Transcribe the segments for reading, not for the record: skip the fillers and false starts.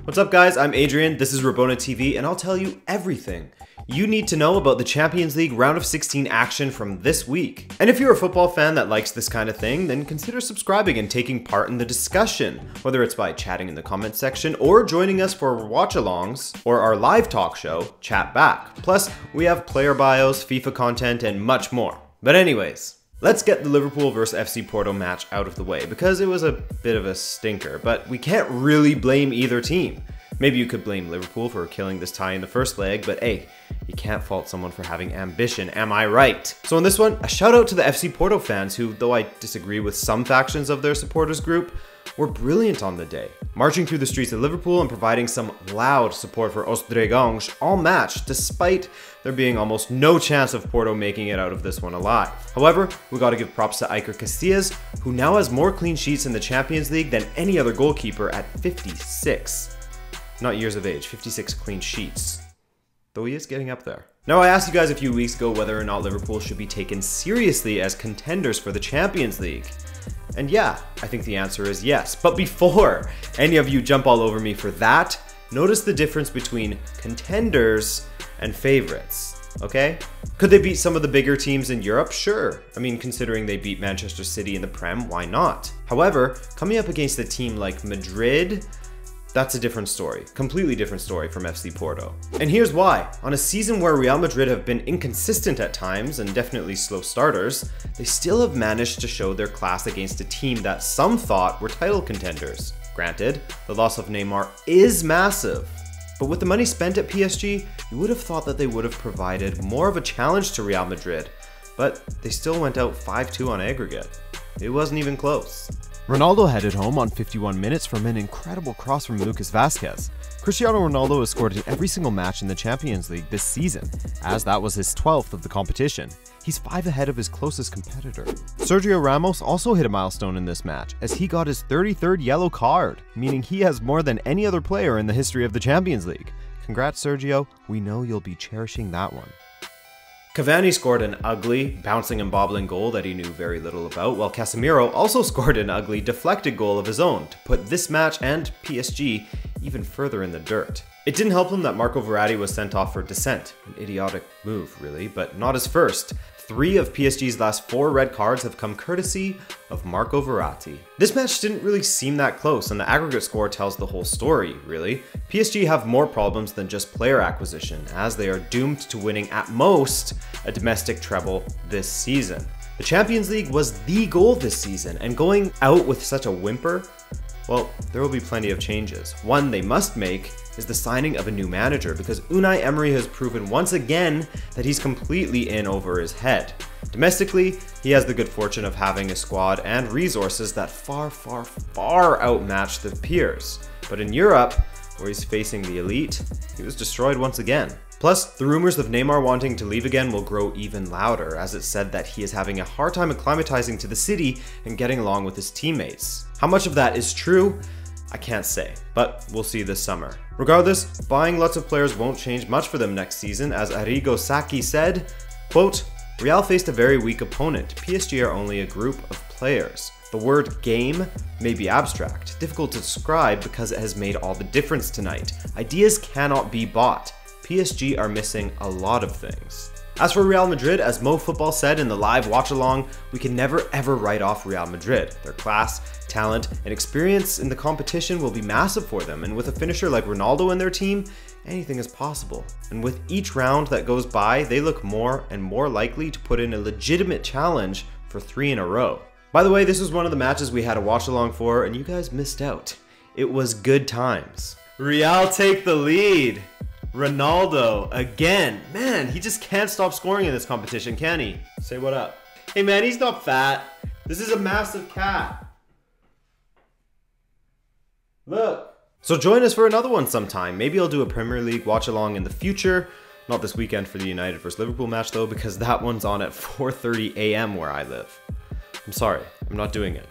What's up guys, I'm Adrian, this is Rabona TV, and I'll tell you everything you need to know about the Champions League round of 16 action from this week. And if you're a football fan that likes this kind of thing, then consider subscribing and taking part in the discussion, whether it's by chatting in the comment section or joining us for watch-alongs or our live talk show, Chat Back. Plus, we have player bios, FIFA content, and much more. But anyways, let's get the Liverpool vs FC Porto match out of the way, because it was a bit of a stinker, but we can't really blame either team. Maybe you could blame Liverpool for killing this tie in the first leg, but hey, you can't fault someone for having ambition, am I right? So in this one, a shout out to the FC Porto fans who, though I disagree with some factions of their supporters group, were brilliant on the day, marching through the streets of Liverpool and providing some loud support for Os Dragões all match, despite there being almost no chance of Porto making it out of this one alive. However, we gotta give props to Iker Casillas, who now has more clean sheets in the Champions League than any other goalkeeper at 56. Not years of age, 56 clean sheets. Though he is getting up there. Now, I asked you guys a few weeks ago whether or not Liverpool should be taken seriously as contenders for the Champions League. And yeah, I think the answer is yes. But before any of you jump all over me for that, notice the difference between contenders and favorites, okay? Could they beat some of the bigger teams in Europe? Sure. I mean, considering they beat Manchester City in the Prem, why not? However, coming up against a team like Madrid, that's a different story, completely different story from FC Porto. And here's why. On a season where Real Madrid have been inconsistent at times and definitely slow starters, they still have managed to show their class against a team that some thought were title contenders. Granted, the loss of Neymar is massive, but with the money spent at PSG, you would have thought that they would have provided more of a challenge to Real Madrid, but they still went out 5-2 on aggregate. It wasn't even close. Ronaldo headed home on 51 minutes from an incredible cross from Lucas Vazquez. Cristiano Ronaldo has scored in every single match in the Champions League this season, as that was his 12th of the competition. He's 5 ahead of his closest competitor. Sergio Ramos also hit a milestone in this match, as he got his 33rd yellow card, meaning he has more than any other player in the history of the Champions League. Congrats, Sergio. We know you'll be cherishing that one. Cavani scored an ugly, bouncing and bobbling goal that he knew very little about, while Casemiro also scored an ugly, deflected goal of his own to put this match and PSG even further in the dirt. It didn't help him that Marco Verratti was sent off for dissent, an idiotic move really, but not his first. 3 of PSG's last 4 red cards have come courtesy of Marco Verratti. This match didn't really seem that close, and the aggregate score tells the whole story, really. PSG have more problems than just player acquisition, as they are doomed to winning at most a domestic treble this season. The Champions League was the goal this season, and going out with such a whimper, well, there will be plenty of changes. One they must make is the signing of a new manager, because Unai Emery has proven once again that he's completely in over his head. Domestically, he has the good fortune of having a squad and resources that far outmatch the peers. But in Europe, where he's facing the elite, he was destroyed once again. Plus, the rumors of Neymar wanting to leave again will grow even louder, as it's said that he is having a hard time acclimatizing to the city and getting along with his teammates. How much of that is true? I can't say, but we'll see this summer. Regardless, buying lots of players won't change much for them next season, as Arrigo Sacchi said, quote, "Real faced a very weak opponent. PSG are only a group of players. The word game may be abstract, difficult to describe because it has made all the difference tonight. Ideas cannot be bought. PSG are missing a lot of things." As for Real Madrid, as Mo Football said in the live watch-along, we can never ever write off Real Madrid. Their class, talent, and experience in the competition will be massive for them, and with a finisher like Ronaldo in their team, anything is possible. And with each round that goes by, they look more and more likely to put in a legitimate challenge for 3 in a row. By the way, this was one of the matches we had a watch-along for, and you guys missed out. It was good times. Real take the lead. Ronaldo again. Man, he just can't stop scoring in this competition, can he? Say what up. Hey man, he's not fat. This is a massive cat. Look. So join us for another one sometime. Maybe I'll do a Premier League watch along in the future. Not this weekend for the United vs Liverpool match though, because that one's on at 4:30 a.m. where I live. I'm sorry, I'm not doing it.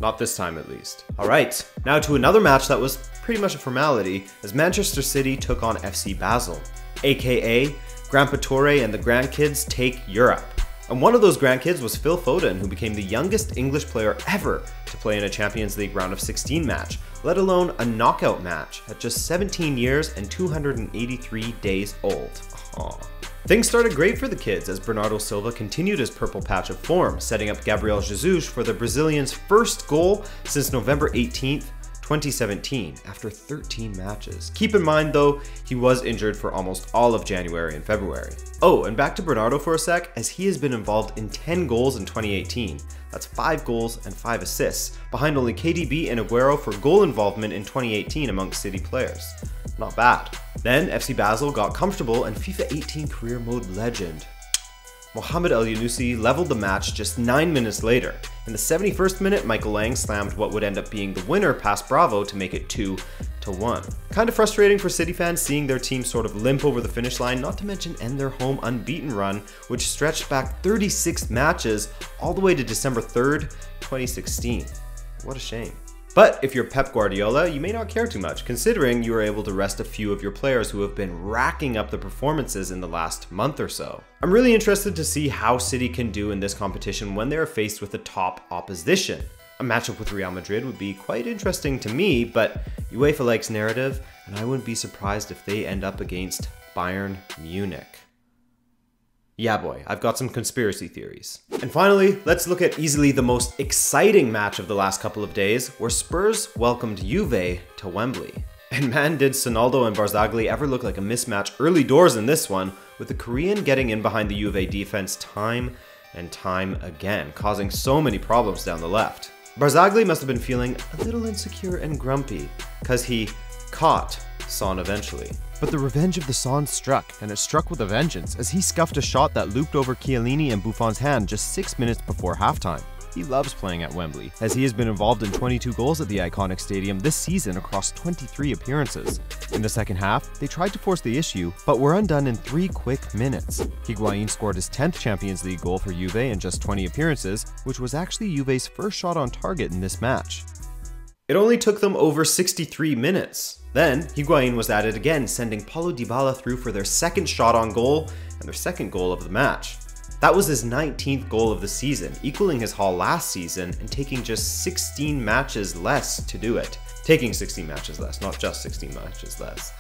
Not this time at least. Alright, now to another match that was pretty much a formality, as Manchester City took on FC Basel, aka Grandpa Torre and the grandkids take Europe. And one of those grandkids was Phil Foden, who became the youngest English player ever to play in a Champions League round of 16 match, let alone a knockout match, at just 17 years and 283 days old. Aww. Things started great for the kids as Bernardo Silva continued his purple patch of form, setting up Gabriel Jesus for the Brazilian's first goal since November 18th, 2017, after 13 matches. Keep in mind though, he was injured for almost all of January and February. Oh, and back to Bernardo for a sec, as he has been involved in 10 goals in 2018. That's 5 goals and 5 assists, behind only KDB and Aguero for goal involvement in 2018 amongst City players. Not bad. Then FC Basel got comfortable and FIFA 18 career mode legend Mohamed El Yunusi leveled the match just 9 minutes later. In the 71st minute, Michael Lang slammed what would end up being the winner past Bravo to make it 2-1. Kind of frustrating for City fans seeing their team sort of limp over the finish line, not to mention end their home unbeaten run, which stretched back 36 matches all the way to December 3rd, 2016. What a shame. But if you're Pep Guardiola, you may not care too much, considering you were able to rest a few of your players who have been racking up the performances in the last month or so. I'm really interested to see how City can do in this competition when they are faced with a top opposition. A matchup with Real Madrid would be quite interesting to me, but UEFA likes narrative, and I wouldn't be surprised if they end up against Bayern Munich. Yeah boy, I've got some conspiracy theories. And finally, let's look at easily the most exciting match of the last couple of days, where Spurs welcomed Juve to Wembley. And man, did Sonaldo and Barzagli ever look like a mismatch early doors in this one, with the Korean getting in behind the Juve defense time and time again, causing so many problems down the left. Barzagli must have been feeling a little insecure and grumpy, cause he caught Son eventually. But the revenge of the Son struck, and it struck with a vengeance, as he scuffed a shot that looped over Chiellini and Buffon's hand just 6 minutes before halftime. He loves playing at Wembley, as he has been involved in 22 goals at the iconic stadium this season across 23 appearances. In the second half, they tried to force the issue, but were undone in 3 quick minutes. Higuain scored his 10th Champions League goal for Juve in just 20 appearances, which was actually Juve's first shot on target in this match. It only took them over 63 minutes. Then, Higuain was at it again, sending Paulo Dybala through for their second shot on goal and their second goal of the match. That was his 19th goal of the season, equaling his haul last season and taking just 16 matches less to do it. Taking 16 matches less, not just 16 matches less.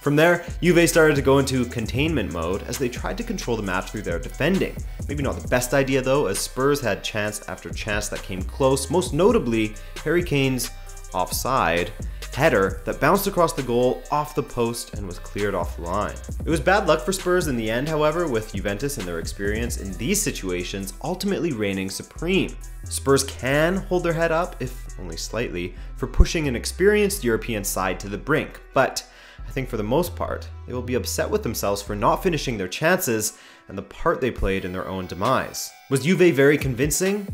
From there, Juve started to go into containment mode as they tried to control the match through their defending. Maybe not the best idea though, as Spurs had chance after chance that came close, most notably Harry Kane's offside header that bounced across the goal off the post and was cleared off the line. It was bad luck for Spurs in the end, however, with Juventus and their experience in these situations ultimately reigning supreme. Spurs can hold their head up, if only slightly, for pushing an experienced European side to the brink, but I think for the most part, they will be upset with themselves for not finishing their chances and the part they played in their own demise. Was Juve very convincing?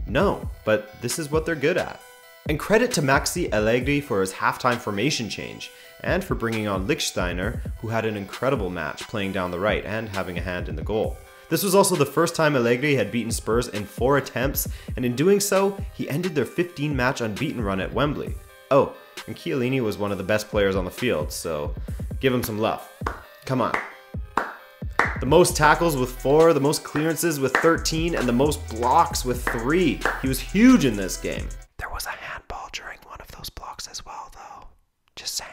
No, but this is what they're good at. And credit to Maxi Allegri for his halftime formation change, and for bringing on Lichtsteiner, who had an incredible match playing down the right and having a hand in the goal. This was also the first time Allegri had beaten Spurs in 4 attempts, and in doing so, he ended their 15-match unbeaten run at Wembley. Oh, and Chiellini was one of the best players on the field, so give him some love. Come on. The most tackles with 4, the most clearances with 13, and the most blocks with 3. He was huge in this game. There was a handball during one of those blocks as well, though. Just saying.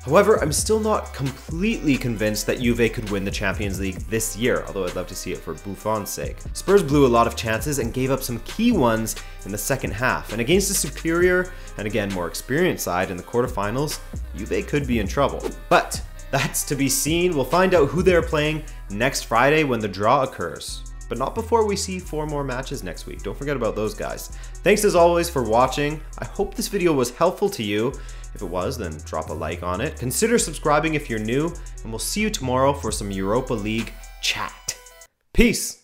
However, I'm still not completely convinced that Juve could win the Champions League this year, although I'd love to see it for Buffon's sake. Spurs blew a lot of chances and gave up some key ones in the second half, and against a superior, and again more experienced side in the quarterfinals, Juve could be in trouble. But that's to be seen. We'll find out who they're playing next Friday when the draw occurs. But not before we see 4 more matches next week. Don't forget about those guys. Thanks as always for watching. I hope this video was helpful to you. If it was, then drop a like on it. Consider subscribing if you're new, and we'll see you tomorrow for some Europa League chat. Peace!